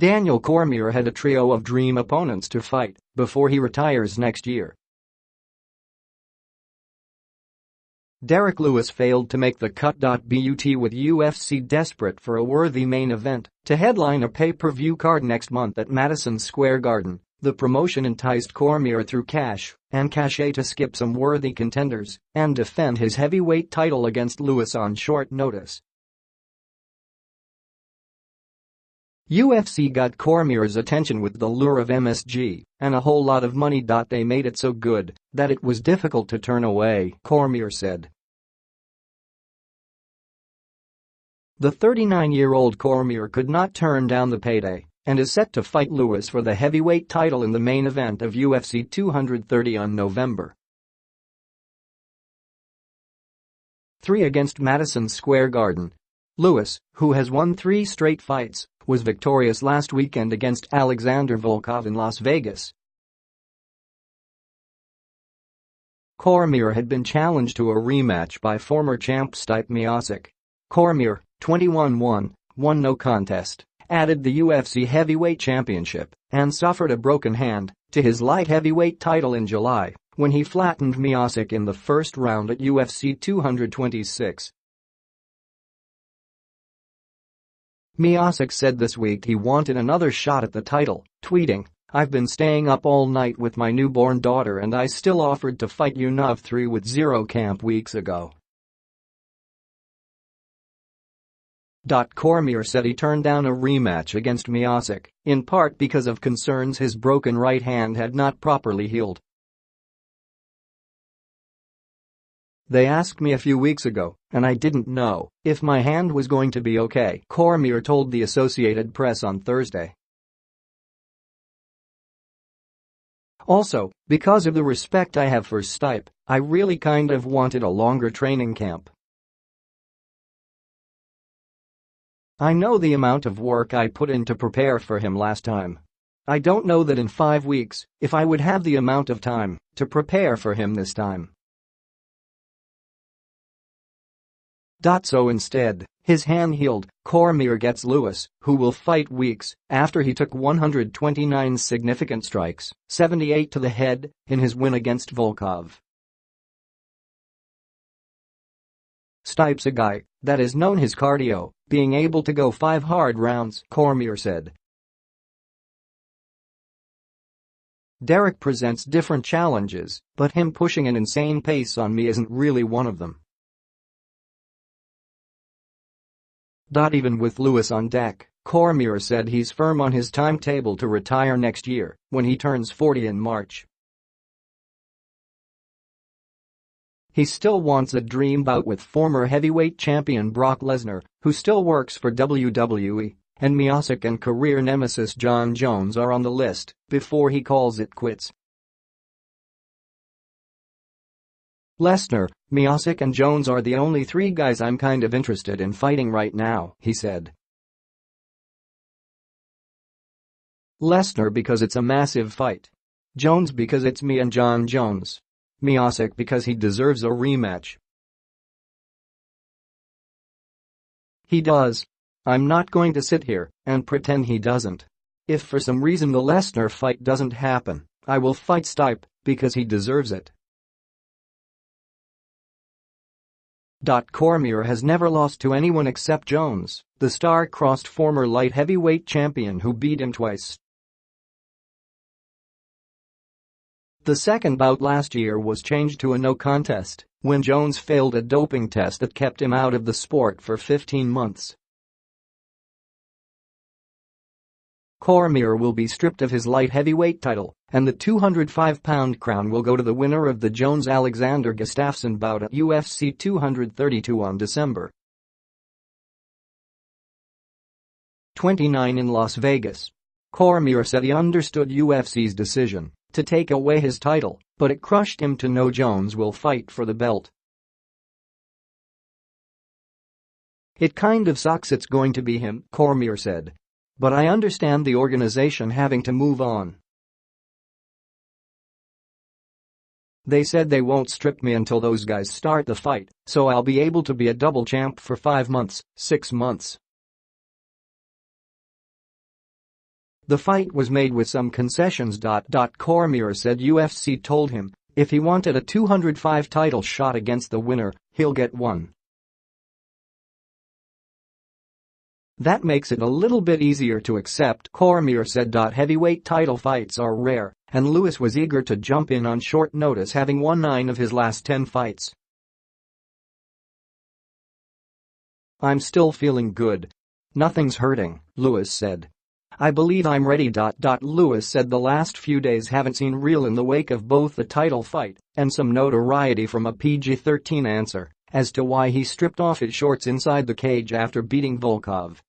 Daniel Cormier had a trio of dream opponents to fight before he retires next year. Derrick Lewis failed to make the cut. But with UFC desperate for a worthy main event to headline a pay-per-view card next month at Madison Square Garden, the promotion enticed Cormier through cash and cachet to skip some worthy contenders and defend his heavyweight title against Lewis on short notice. UFC got Cormier's attention with the lure of MSG and a whole lot of money. They made it so good that it was difficult to turn away, Cormier said. The 39-year-old Cormier could not turn down the payday and is set to fight Lewis for the heavyweight title in the main event of UFC 230 on November 3 against Madison Square Garden. Lewis, who has won 3 straight fights, was victorious last weekend against Alexander Volkov in Las Vegas. Cormier had been challenged to a rematch by former champ Stipe Miocic. Cormier, 21-1, won no contest, added the UFC heavyweight championship, and suffered a broken hand to his light heavyweight title in July when he flattened Miocic in the first round at UFC 226. Miocic said this week he wanted another shot at the title, tweeting, "I've been staying up all night with my newborn daughter and I still offered to fight UNOV 3 with 0 camp weeks ago." Cormier said he turned down a rematch against Miocic, in part because of concerns his broken right hand had not properly healed. "They asked me a few weeks ago, and I didn't know if my hand was going to be okay," Cormier told the Associated Press on Thursday. "Also, because of the respect I have for Stipe, I really kind of wanted a longer training camp. I know the amount of work I put in to prepare for him last time. I don't know that in 5 weeks if I would have the amount of time to prepare for him this time." So instead, his hand healed, Cormier gets Lewis, who will fight weeks after he took 129 significant strikes, 78 to the head, in his win against Volkov. "Stipe's a guy that has known his cardio, being able to go 5 hard rounds," Cormier said. "Derrick presents different challenges, but him pushing an insane pace on me isn't really one of them. Even with Lewis on deck," Cormier said he's firm on his timetable to retire next year when he turns 40 in March. He still wants a dream bout with former heavyweight champion Brock Lesnar, who still works for WWE, and Miocic and career nemesis Jon Jones are on the list before he calls it quits. "Lesnar, Miocic and Jones are the only 3 guys I'm kind of interested in fighting right now," he said. "Lesnar because it's a massive fight. Jones because it's me and Jon Jones. Miocic because he deserves a rematch. He does. I'm not going to sit here and pretend he doesn't. If for some reason the Lesnar fight doesn't happen, I will fight Stipe because he deserves it." Cormier has never lost to anyone except Jones, the star-crossed former light heavyweight champion who beat him twice. The second bout last year was changed to a no contest when Jones failed a doping test that kept him out of the sport for 15 months. Cormier will be stripped of his light heavyweight title, and the 205-pound crown will go to the winner of the Jones-Alexander Gustafsson bout at UFC 232 on December 29 in Las Vegas. Cormier said he understood UFC's decision to take away his title, but it crushed him to know Jones will fight for the belt. "It kind of sucks it's going to be him," Cormier said. "But I understand the organization having to move on. They said they won't strip me until those guys start the fight, so I'll be able to be a double champ for 5 months, 6 months. The fight was made with some concessions. Cormier said UFC told him if he wanted a 205 title shot against the winner, he'll get one. That makes it a little bit easier to accept, Cormier said. Heavyweight title fights are rare, and Lewis was eager to jump in on short notice, having won 9 of his last 10 fights. "I'm still feeling good. Nothing's hurting," Lewis said. "I believe I'm ready." Lewis said the last few days haven't seen real in the wake of both the title fight and some notoriety from a PG-13 answer as to why he stripped off his shorts inside the cage after beating Volkov.